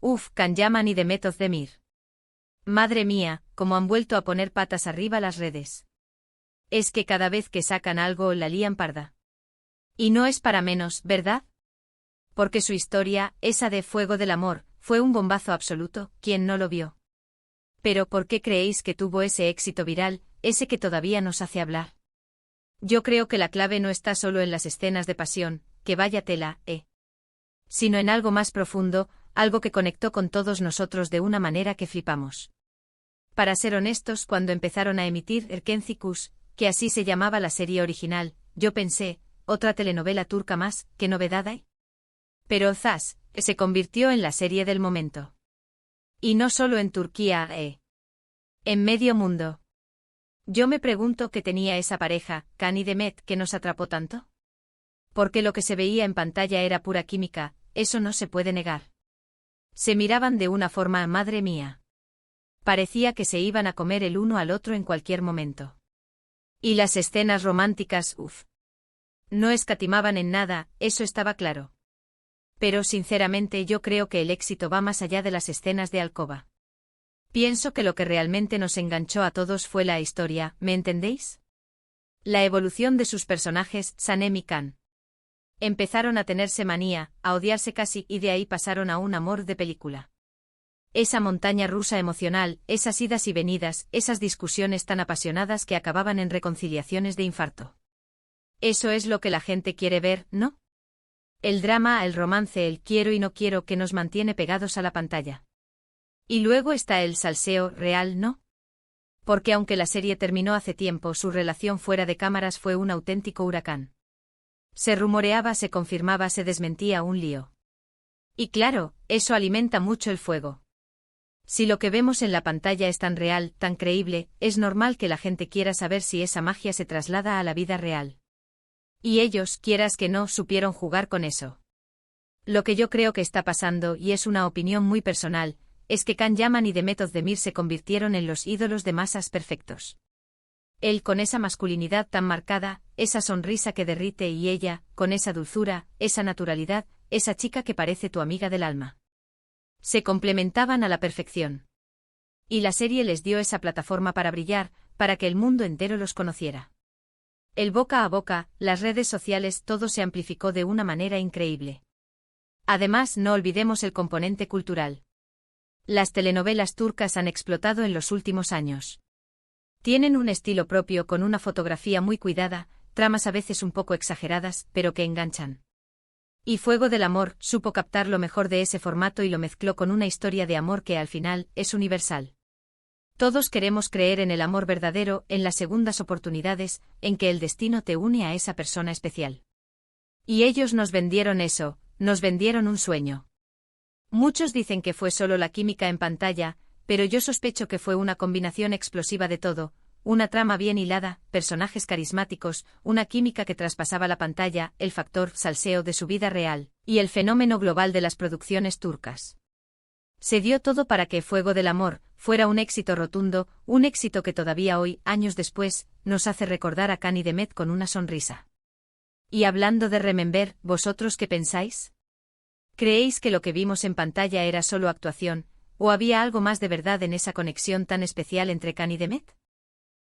Uf, Can Yaman y Demet Özdemir. Madre mía, cómo han vuelto a poner patas arriba las redes. Es que cada vez que sacan algo la lían parda. Y no es para menos, ¿verdad? Porque su historia, esa de Fuego del Amor, fue un bombazo absoluto, ¿quién no lo vio? Pero ¿por qué creéis que tuvo ese éxito viral, ese que todavía nos hace hablar? Yo creo que la clave no está solo en las escenas de pasión, que vaya tela, sino en algo más profundo, algo que conectó con todos nosotros de una manera que flipamos. Para ser honestos, cuando empezaron a emitir Erkenci-Kuş, que así se llamaba la serie original, yo pensé, ¿otra telenovela turca más, qué novedad hay? Pero zas, se convirtió en la serie del momento. Y no solo en Turquía, en medio mundo. Yo me pregunto qué tenía esa pareja, Can y Demet, que nos atrapó tanto. Porque lo que se veía en pantalla era pura química, eso no se puede negar. Se miraban de una forma, madre mía. Parecía que se iban a comer el uno al otro en cualquier momento. Y las escenas románticas, uff. No escatimaban en nada, eso estaba claro. Pero sinceramente yo creo que el éxito va más allá de las escenas de alcoba. Pienso que lo que realmente nos enganchó a todos fue la historia, ¿me entendéis? La evolución de sus personajes, Sanem y Can. Empezaron a tenerse manía, a odiarse casi y de ahí pasaron a un amor de película. Esa montaña rusa emocional, esas idas y venidas, esas discusiones tan apasionadas que acababan en reconciliaciones de infarto. Eso es lo que la gente quiere ver, ¿no? El drama, el romance, el quiero y no quiero que nos mantiene pegados a la pantalla. Y luego está el salseo real, ¿no? Porque aunque la serie terminó hace tiempo, su relación fuera de cámaras fue un auténtico huracán. Se rumoreaba, se confirmaba, se desmentía, un lío. Y claro, eso alimenta mucho el fuego. Si lo que vemos en la pantalla es tan real, tan creíble, es normal que la gente quiera saber si esa magia se traslada a la vida real. Y ellos, quieras que no, supieron jugar con eso. Lo que yo creo que está pasando, y es una opinión muy personal, es que Can Yaman y Demet Özdemir se convirtieron en los ídolos de masas perfectos. Él con esa masculinidad tan marcada, esa sonrisa que derrite y ella, con esa dulzura, esa naturalidad, esa chica que parece tu amiga del alma. Se complementaban a la perfección. Y la serie les dio esa plataforma para brillar, para que el mundo entero los conociera. El boca a boca, las redes sociales, todo se amplificó de una manera increíble. Además, no olvidemos el componente cultural. Las telenovelas turcas han explotado en los últimos años. Tienen un estilo propio con una fotografía muy cuidada, tramas a veces un poco exageradas, pero que enganchan. Y Fuego del Amor supo captar lo mejor de ese formato y lo mezcló con una historia de amor que al final es universal. Todos queremos creer en el amor verdadero, en las segundas oportunidades, en que el destino te une a esa persona especial. Y ellos nos vendieron eso, nos vendieron un sueño. Muchos dicen que fue solo la química en pantalla, pero yo sospecho que fue una combinación explosiva de todo, una trama bien hilada, personajes carismáticos, una química que traspasaba la pantalla, el factor salseo de su vida real, y el fenómeno global de las producciones turcas. Se dio todo para que Fuego del Amor fuera un éxito rotundo, un éxito que todavía hoy, años después, nos hace recordar a Can y Demet con una sonrisa. Y hablando de remember, ¿vosotros qué pensáis? ¿Creéis que lo que vimos en pantalla era solo actuación, o había algo más de verdad en esa conexión tan especial entre Can y Demet?